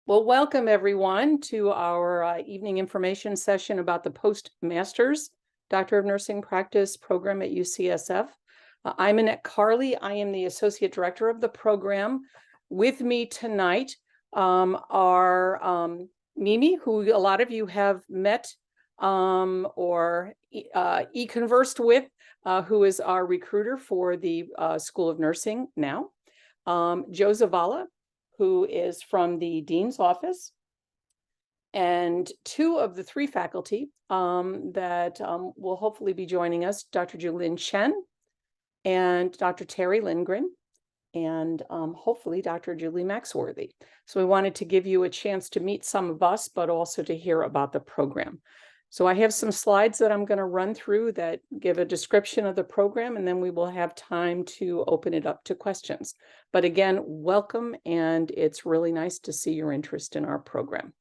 Well, welcome everyone to our evening information session about the Postmasters Doctor of Nursing Practice program at UCSF. I'm Annette Carley. I am the Associate Director of the program. With me tonight are Mimi, who a lot of you have met or e-conversed with, who is our recruiter for the School of Nursing now. Joe Zavala, who is from the Dean's office, and two of the three faculty that will hopefully be joining us, Dr. Julian Chen and Dr. Terry Lindgren, and hopefully Dr. Julie Maxworthy. So we wanted to give you a chance to meet some of us, but also to hear about the program. So I have some slides that I'm going to run through that give a description of the program, and then we will have time to open it up to questions. But again, welcome, and it's really nice to see your interest in our program.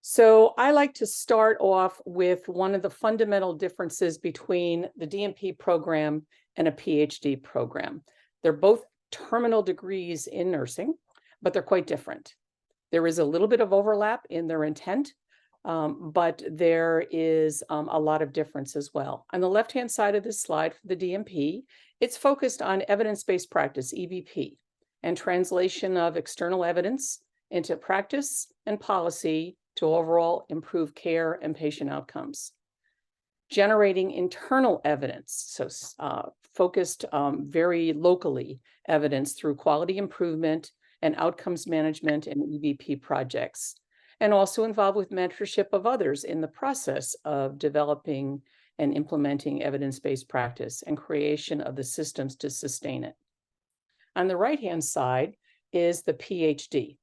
So I like to start off with one of the fundamental differences between the DNP program and a PhD program. They're both terminal degrees in nursing, but they're quite different. There is a little bit of overlap in their intent, but there is a lot of difference as well. On the left-hand side of this slide for the DNP, it's focused on evidence-based practice, EBP, and translation of external evidence into practice and policy to overall improve care and patient outcomes. Generating internal evidence, so focused very locally evidence through quality improvement and outcomes management and EBP projects, and also involved with mentorship of others in the process of developing and implementing evidence-based practice and creation of the systems to sustain it. On the right-hand side is the PhD,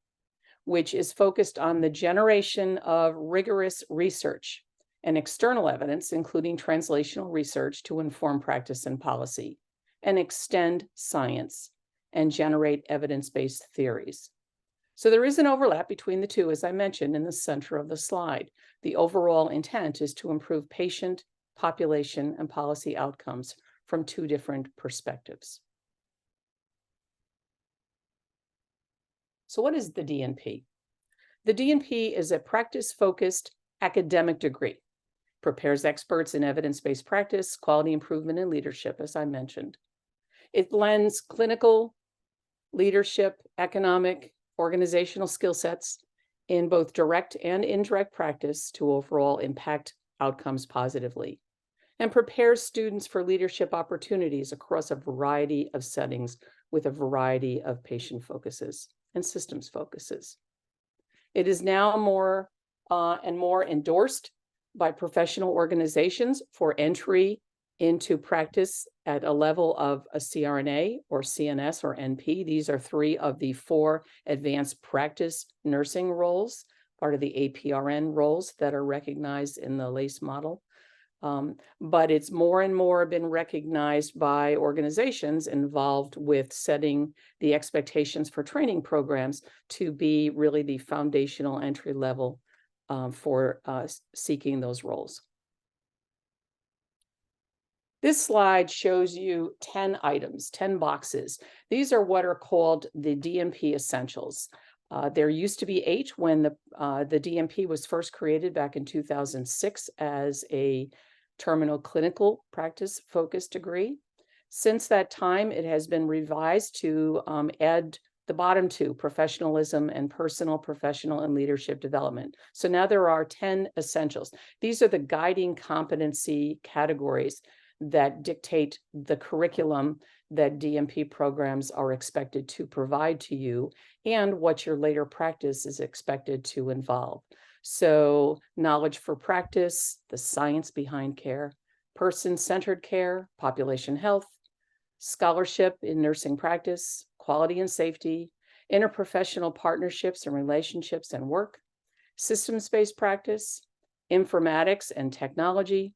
which is focused on the generation of rigorous research and external evidence, including translational research to inform practice and policy, and extend science and generate evidence-based theories. So there is an overlap between the two, as I mentioned, in the center of the slide. The overall intent is to improve patient, population, and policy outcomes from two different perspectives. So what is the DNP? The DNP is a practice-focused academic degree, prepares experts in evidence-based practice, quality improvement, and leadership, as I mentioned. It blends clinical, leadership, economic, organizational skill sets in both direct and indirect practice to overall impact outcomes positively, and prepares students for leadership opportunities across a variety of settings with a variety of patient focuses and systems focuses. It is now more and more endorsed by professional organizations for entry into practice at a level of a CRNA or CNS or NP. These are three of the four advanced practice nursing roles, part of the APRN roles that are recognized in the LACE model. But it's more and more been recognized by organizations involved with setting the expectations for training programs to be really the foundational entry level for seeking those roles. This slide shows you 10 items, 10 boxes. These are what are called the DNP essentials. There used to be 8 when the DNP was first created back in 2006 as a terminal clinical practice focused degree. Since that time, it has been revised to add the bottom 2, professionalism and personal, professional, and leadership development. So now there are 10 essentials. These are the guiding competency categories that dictate the curriculum that DNP programs are expected to provide to you and what your later practice is expected to involve. So knowledge for practice, the science behind care, person-centered care, population health, scholarship in nursing practice, quality and safety, interprofessional partnerships and relationships and work, systems-based practice, informatics and technology,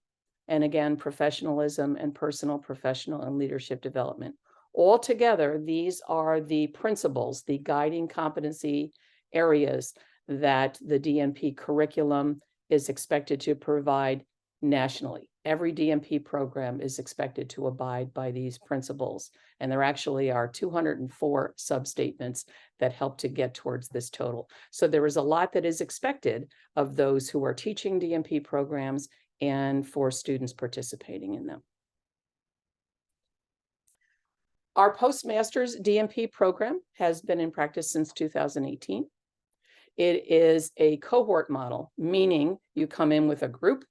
and again, professionalism and personal, professional, and leadership development. Altogether, these are the principles, the guiding competency areas that the DNP curriculum is expected to provide nationally. Every DNP program is expected to abide by these principles. And there actually are 204 substatements that help to get towards this total. So there is a lot that is expected of those who are teaching DNP programs and for students participating in them. Our postmaster's DNP program has been in practice since 2018. It is a cohort model, meaning you come in with a group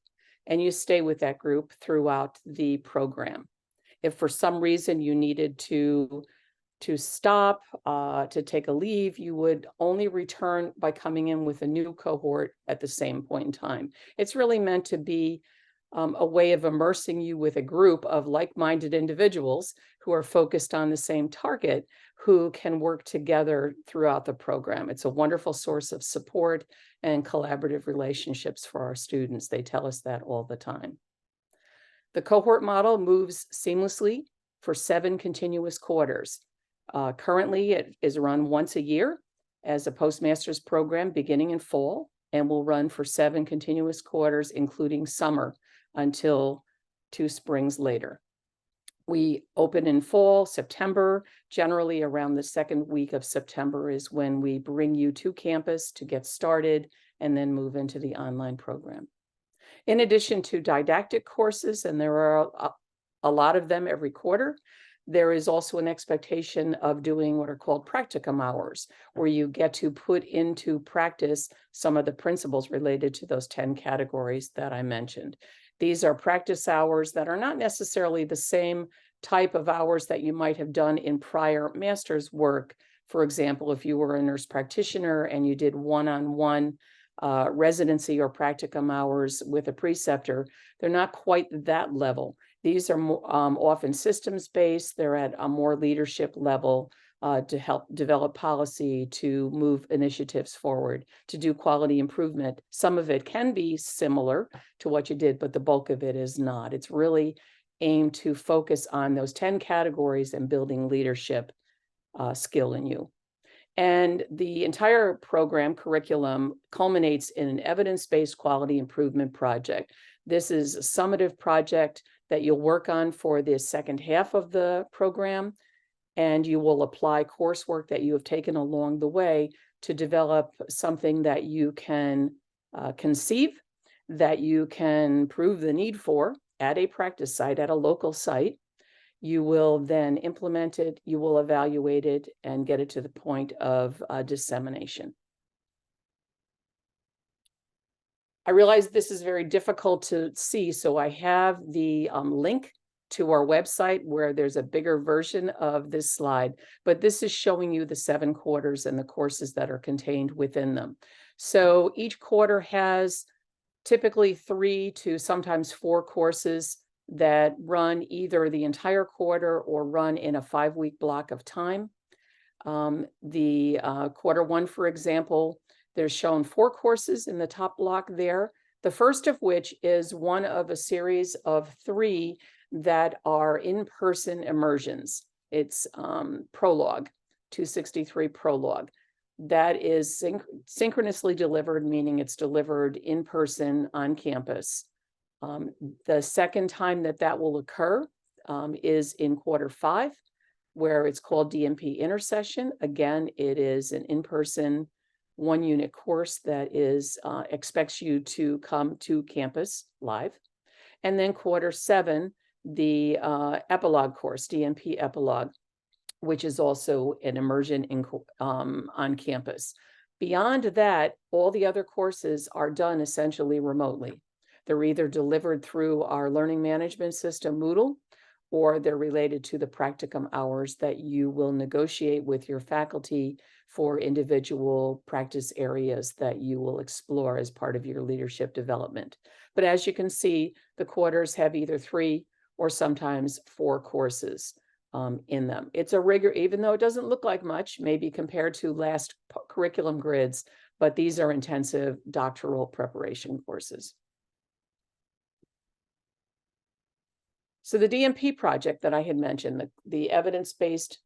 and you stay with that group throughout the program. If for some reason you needed to stop, to take a leave, you would only return by coming in with a new cohort at the same point in time. It's really meant to be a way of immersing you with a group of like-minded individuals who are focused on the same target, who can work together throughout the program. It's a wonderful source of support and collaborative relationships for our students. They tell us that all the time. The cohort model moves seamlessly for 7 continuous quarters. Currently, it is run once a year as a postmaster's program beginning in fall, and will run for 7 continuous quarters, including summer, until 2 springs later. We open in fall, September. Generally around the 2nd week of September is when we bring you to campus to get started and then move into the online program. In addition to didactic courses, and there are a lot of them every quarter, there is also an expectation of doing what are called practicum hours, where you get to put into practice some of the principles related to those 10 categories that I mentioned. These are practice hours that are not necessarily the same type of hours that you might have done in prior master's work. For example, if you were a nurse practitioner and you did one-on-one residency or practicum hours with a preceptor, they're not quite that level. These are often systems-based. They're at a more leadership level to help develop policy, to move initiatives forward, to do quality improvement. Some of it can be similar to what you did, but the bulk of it is not. It's really aimed to focus on those 10 categories and building leadership skill in you. And the entire program curriculum culminates in an evidence-based quality improvement project. This is a summative project that you'll work on for the second half of the program, and you will apply coursework that you have taken along the way to develop something that you can conceive, that you can prove the need for at a practice site, at a local site. You will then implement it, you will evaluate it, and get it to the point of dissemination. I realize this is very difficult to see, so I have the link to our website where there's a bigger version of this slide, but this is showing you the 7 quarters and the courses that are contained within them. So each quarter has typically 3 to sometimes 4 courses that run either the entire quarter or run in a 5-week block of time. Quarter 1, for example, there's shown 4 courses in the top block there, the first of which is one of a series of 3 that are in-person immersions. It's Prologue, 263 Prologue. That is synchronously delivered, meaning it's delivered in person on campus. The second time that will occur is in quarter 5, where it's called DNP Intercession. Again, it is an in-person 1-unit course that expects you to come to campus live. And then quarter 7, the epilogue course, DNP Epilogue, which is also an immersion on campus. Beyond that, all the other courses are done essentially remotely. They're either delivered through our learning management system, Moodle, or they're related to the practicum hours that you will negotiate with your faculty for individual practice areas that you will explore as part of your leadership development. But as you can see, the quarters have either 3 or sometimes 4 courses in them. It's a rigor, even though it doesn't look like much, maybe compared to last curriculum grids, but these are intensive doctoral preparation courses. So the DNP project that I had mentioned, the evidence-based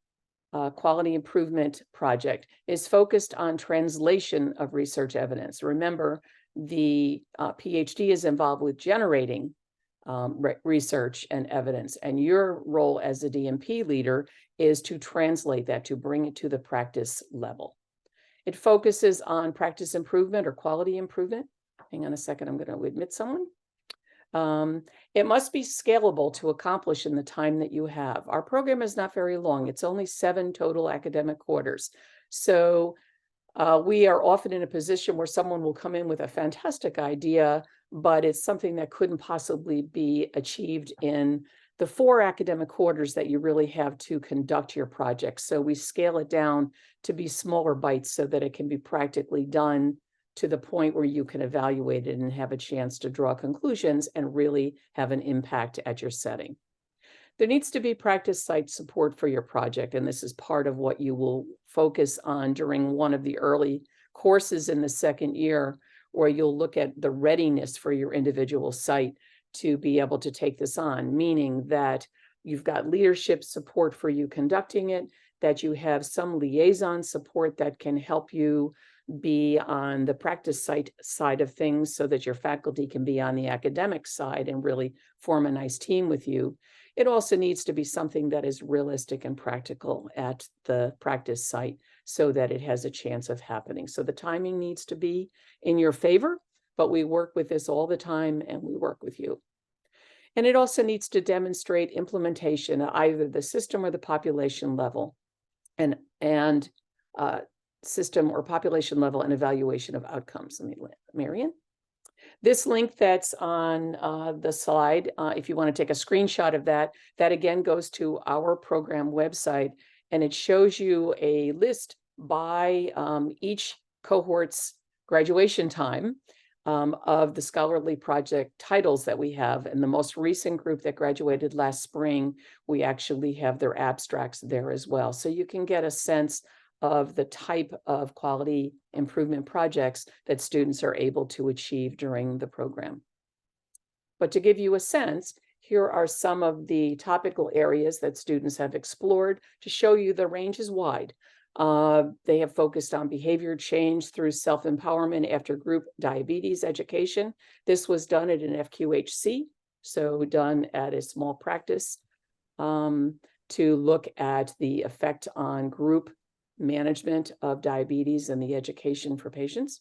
quality improvement project, is focused on translation of research evidence. Remember, the PhD is involved with generating research and evidence. And your role as a DNP leader is to translate that, to bring it to the practice level. It focuses on practice improvement or quality improvement. Hang on a second, I'm going to admit someone. It must be scalable to accomplish in the time that you have. Our program is not very long. It's only 7 total academic quarters. So we are often in a position where someone will come in with a fantastic idea, but it's something that couldn't possibly be achieved in the 4 academic quarters that you really have to conduct your project. So we scale it down to be smaller bites so that it can be practically done to the point where you can evaluate it and have a chance to draw conclusions and really have an impact at your setting. There needs to be practice site support for your project, and this is part of what you will focus on during one of the early courses in the second year, where you'll look at the readiness for your individual site to be able to take this on, meaning that you've got leadership support for you conducting it, that you have some liaison support that can help you be on the practice side of things so that your faculty can be on the academic side and really form a nice team with you. It also needs to be something that is realistic and practical at the practice site so that it has a chance of happening. So the timing needs to be in your favor, but we work with this all the time and we work with you. And it also needs to demonstrate implementation at either the system or the population level, and system or population level and evaluation of outcomes. Marion? This link that's on the slide, if you want to take a screenshot of that, that again goes to our program website, and it shows you a list by each cohort's graduation time of the scholarly project titles that we have. And the most recent group that graduated last spring, we actually have their abstracts there as well. So you can get a sense of the type of quality improvement projects that students are able to achieve during the program. But to give you a sense, here are some of the topical areas that students have explored to show you the range is wide. They have focused on behavior change through self-empowerment after group diabetes education. This was done at an FQHC, so done at a small practice to look at the effect on group management of diabetes and the education for patients.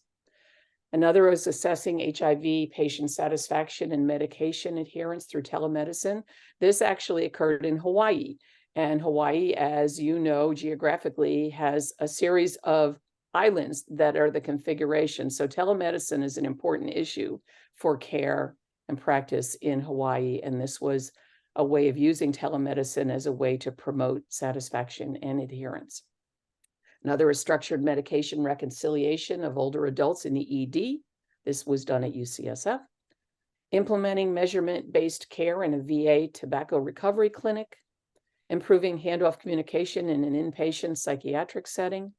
Another is assessing HIV patient satisfaction and medication adherence through telemedicine. This actually occurred in Hawaii. And Hawaii, as you know, geographically has a series of islands that are the configuration. So telemedicine is an important issue for care and practice in Hawaii. And this was a way of using telemedicine as a way to promote satisfaction and adherence. Another is structured medication reconciliation of older adults in the ED. This was done at UCSF. Implementing measurement-based care in a VA tobacco recovery clinic. Improving handoff communication in an inpatient psychiatric setting.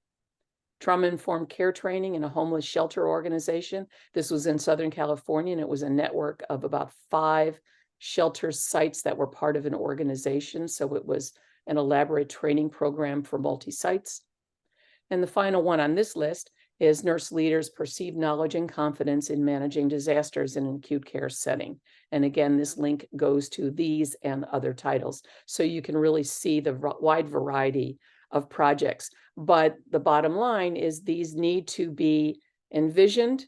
Trauma-informed care training in a homeless shelter organization. This was in Southern California, and it was a network of about 5 shelter sites that were part of an organization. So it was an elaborate training program for multi-sites. And the final one on this list is nurse leaders' perceived knowledge and confidence in managing disasters in an acute care setting. And again, this link goes to these and other titles. So you can really see the wide variety of projects. But the bottom line is these need to be envisioned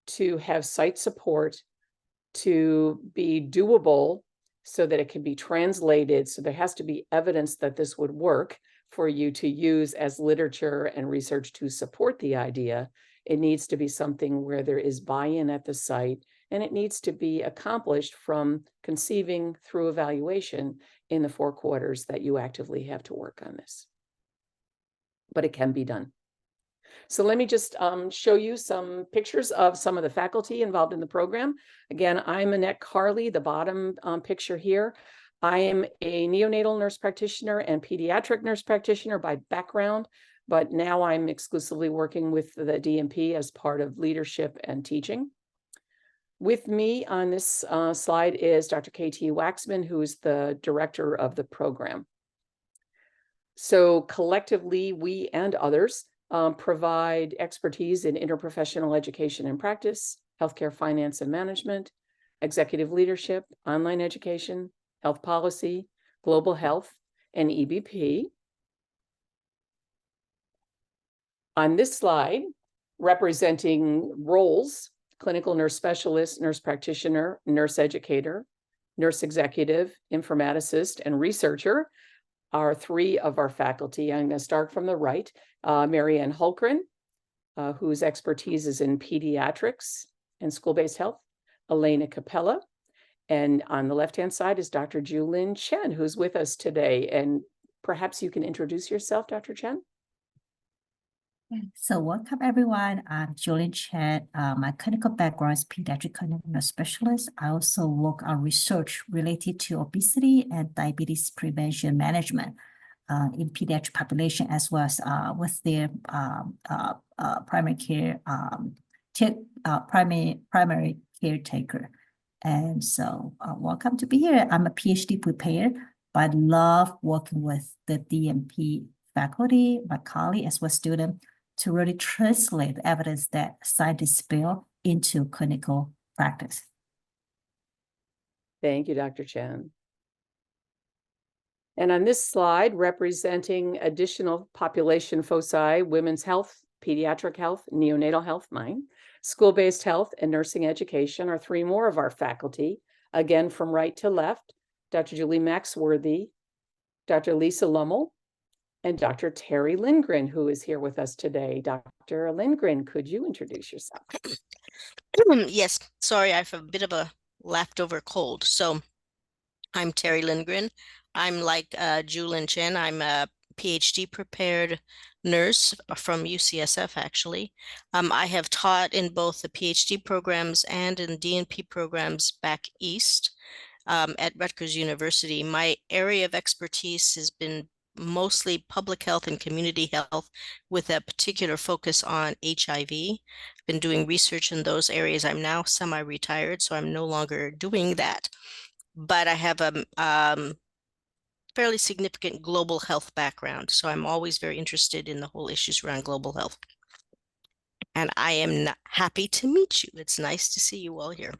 to have site support, to be doable so that it can be translated. So there has to be evidence that this would work for you to use as literature and research to support the idea. It needs to be something where there is buy-in at the site, and it needs to be accomplished from conceiving through evaluation in the 4 quarters that you actively have to work on this. But it can be done. So let me just show you some pictures of some of the faculty involved in the program. Again, I'm Annette Carley, the bottom picture here. I am a neonatal nurse practitioner and pediatric nurse practitioner by background, but now I'm exclusively working with the DNP as part of leadership and teaching. With me on this slide is Dr. KT Waxman, who is the director of the program. So collectively, we and others provide expertise in interprofessional education and practice, healthcare finance and management, executive leadership, online education, health policy, global health, and EBP. On this slide, representing roles, clinical nurse specialist, nurse practitioner, nurse educator, nurse executive, informaticist, and researcher are three of our faculty. I'm going to start from the right. Marianne Hulkren, whose expertise is in pediatrics and school-based health. Elena Capella. And on the left-hand side is Dr. Julin Chen, who's with us today. And perhaps you can introduce yourself, Dr. Chen? So welcome everyone. I'm Julin Chen. My clinical background is pediatric clinical nurse specialist. I also work on research related to obesity and diabetes prevention management in pediatric population, as well as with their primary care primary caretaker. And so welcome to be here. I'm a PhD prepared, but love working with the DNP faculty, my colleague, as well as student, to really translate the evidence that scientists build into clinical practice. Thank you, Dr. Chen. And on this slide, representing additional population foci, women's health, pediatric health, neonatal health, mine, school-based health, and nursing education are three more of our faculty. Again, from right to left, Dr. Julie Maxworthy, Dr. Lisa Lummel, and Dr. Terry Lindgren, who is here with us today. Dr. Lindgren, could you introduce yourself? Yes, sorry, I have a bit of a leftover cold. So I'm Terry Lindgren. I'm like Julin Chen. I'm a PhD prepared nurse from UCSF, actually. I have taught in both the PhD programs and in DNP programs back east at Rutgers University. My area of expertise has been mostly public health and community health with a particular focus on HIV. I've been doing research in those areas. I'm now semi-retired, so I'm no longer doing that. But I have a fairly significant global health background, so I'm always very interested in the whole issues around global health. And I am happy to meet you. It's nice to see you all here.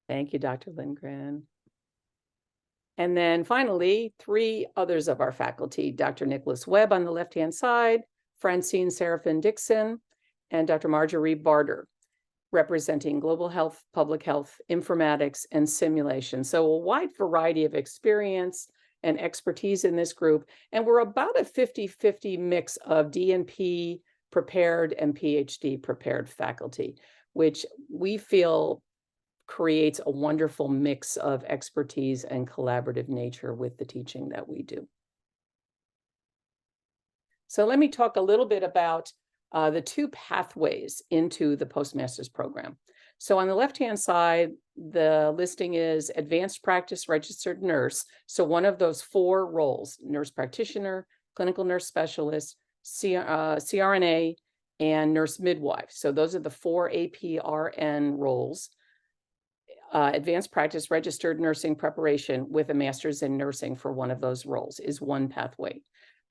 Thank you, Dr. Lindgren. And then finally, three others of our faculty, Dr. Nicholas Webb on the left-hand side, Francine Seraphin-Dixon, and Dr. Marjorie Barter, representing global health, public health, informatics, and simulation. So a wide variety of experience and expertise in this group. And we're about a 50-50 mix of DNP prepared and PhD prepared faculty, which we feel creates a wonderful mix of expertise and collaborative nature with the teaching that we do. So let me talk a little bit about the two pathways into the postmaster's program. So on the left-hand side, the listing is advanced practice registered nurse. So one of those four roles, nurse practitioner, clinical nurse specialist, CRNA, and nurse midwife. So those are the four APRN roles. Advanced practice registered nursing preparation with a master's in nursing for one of those roles is one pathway.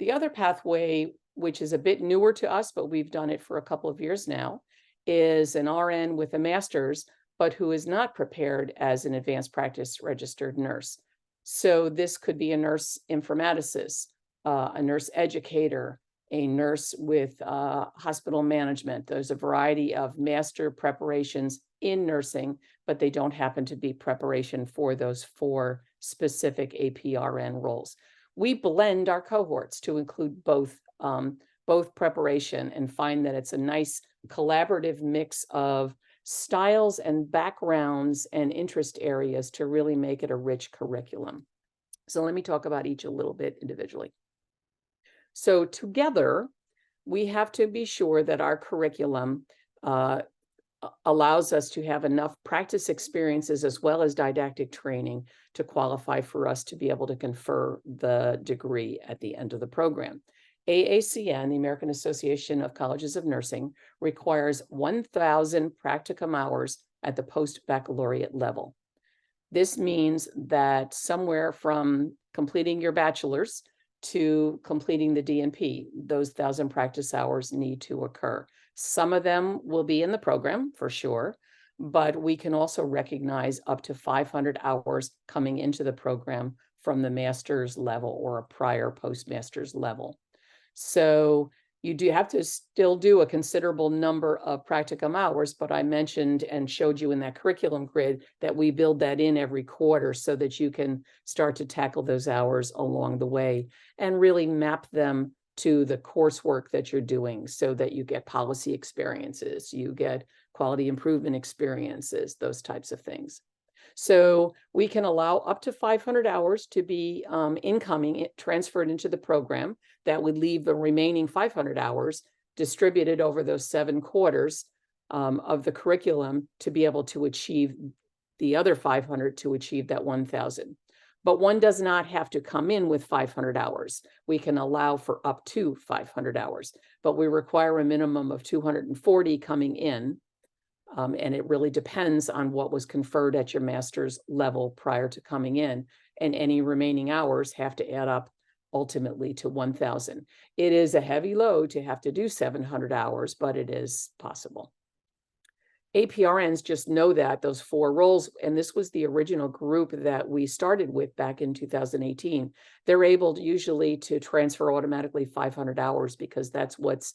The other pathway, which is a bit newer to us, but we've done it for a couple of years now, is an RN with a master's, but who is not prepared as an advanced practice registered nurse. So this could be a nurse informaticist, a nurse educator, a nurse with hospital management. There's a variety of master preparations in nursing, but they don't happen to be preparation for those four specific APRN roles. We blend our cohorts to include both preparation and find that it's a nice collaborative mix of styles and backgrounds and interest areas to really make it a rich curriculum. So let me talk about each a little bit individually. So together, we have to be sure that our curriculum allows us to have enough practice experiences as well as didactic training to qualify for us to be able to confer the degree at the end of the program. AACN, the American Association of Colleges of Nursing, requires 1,000 practicum hours at the post-baccalaureate level. This means that somewhere from completing your bachelor's to completing the DNP, those 1,000 practice hours need to occur. Some of them will be in the program for sure, but we can also recognize up to 500 hours coming into the program from the master's level or a prior postmaster's level. So you do have to still do a considerable number of practicum hours, but I mentioned and showed you in that curriculum grid that we build that in every quarter so that you can start to tackle those hours along the way and really map them to the coursework that you're doing so that you get policy experiences, you get quality improvement experiences, those types of things. So we can allow up to 500 hours to be incoming, transferred into the program. That would leave the remaining 500 hours distributed over those 7 quarters of the curriculum to be able to achieve the other 500 to achieve that 1,000. But one does not have to come in with 500 hours. We can allow for up to 500 hours, but we require a minimum of 240 coming in. And it really depends on what was conferred at your master's level prior to coming in. And any remaining hours have to add up ultimately to 1,000. It is a heavy load to have to do 700 hours, but it is possible. APRNs just know that, those 4 roles, and this was the original group that we started with back in 2018. They're able to usually to transfer automatically 500 hours because that's what's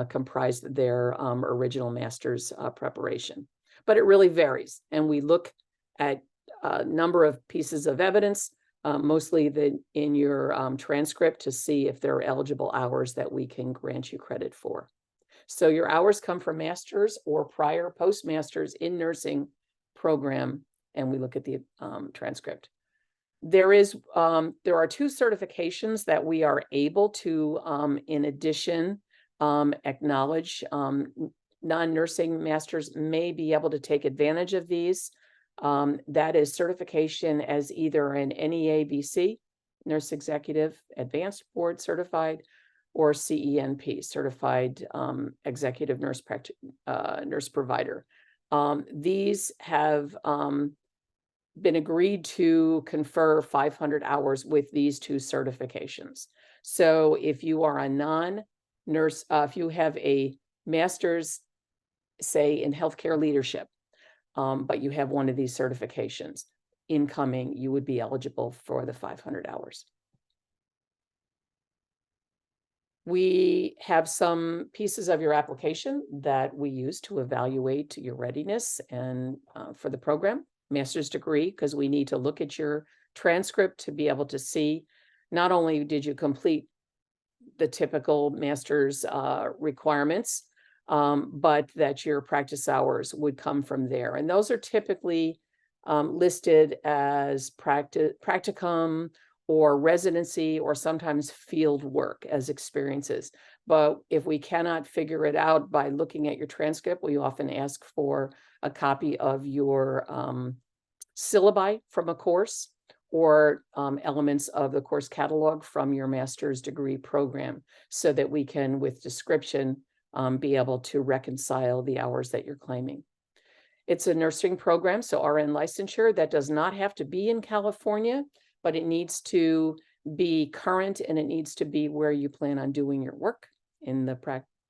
comprised their original master's preparation. But it really varies, and we look at a number of pieces of evidence, mostly in your transcript, to see if there are eligible hours that we can grant you credit for. So your hours come from master's or prior postmasters in nursing program, and we look at the transcript. There are 2 certifications that we are able to, in addition, acknowledge. Non-nursing masters may be able to take advantage of these. That is certification as either an NEABC, Nurse Executive Advanced Board Certified, or CENP, Certified Executive Nurse Provider. These have been agreed to confer 500 hours with these 2 certifications. So if you are a non-nurse, if you have a master's, say, in healthcare leadership, but you have one of these certifications incoming, you would be eligible for the 500 hours. We have some pieces of your application that we use to evaluate your readiness and for the program. Master's degree, because we need to look at your transcript to be able to see not only did you complete the typical master's requirements, but that your practice hours would come from there. And those are typically listed as practicum or residency, or sometimes field work as experiences. But if we cannot figure it out by looking at your transcript, we often ask for a copy of your syllabi from a course, or elements of the course catalog from your master's degree program, so that we can, with description, be able to reconcile the hours that you're claiming. It's a nursing program, so RN licensure. That does not have to be in California, but it needs to be current, and it needs to be where you plan on doing your work in the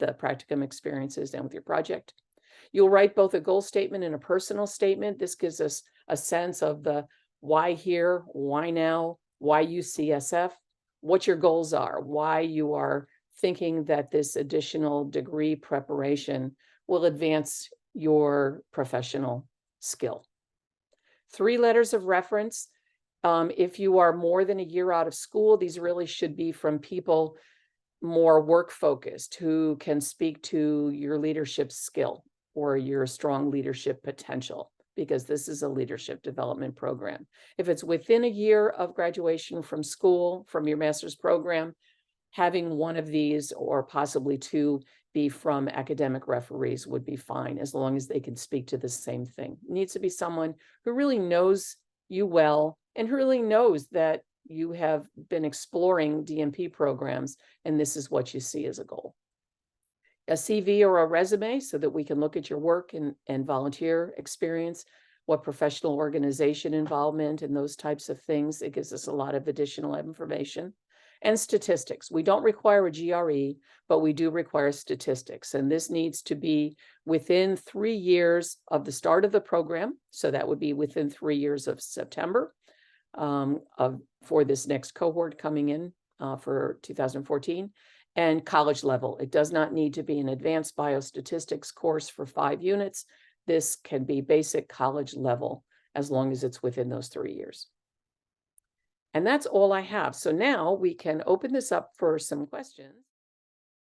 practicum experiences and with your project. You'll write both a goal statement and a personal statement. This gives us a sense of the why here, why now, why UCSF, what your goals are, why you are thinking that this additional degree preparation will advance your professional skill. 3 letters of reference. If you are more than a year out of school, these really should be from people more work focused, who can speak to your leadership skill or your strong leadership potential, because this is a leadership development program. If it's within a year of graduation from school, from your master's program, having one of these, or possibly 2, be from academic referees would be fine, as long as they can speak to the same thing. It needs to be someone who really knows you well, and who really knows that you have been exploring DNP programs, and this is what you see as a goal. A CV or a resume, so that we can look at your work and volunteer experience, what professional organization involvement and those types of things. It gives us a lot of additional information. and statistics. We don't require a GRE, but we do require statistics. And this needs to be within 3 years of the start of the program. So that would be within 3 years of September for this next cohort coming in for 2014, and college level. It does not need to be an advanced biostatistics course for 5 units. This can be basic college level as long as it's within those 3 years. And that's all I have. So now we can open this up for some questions.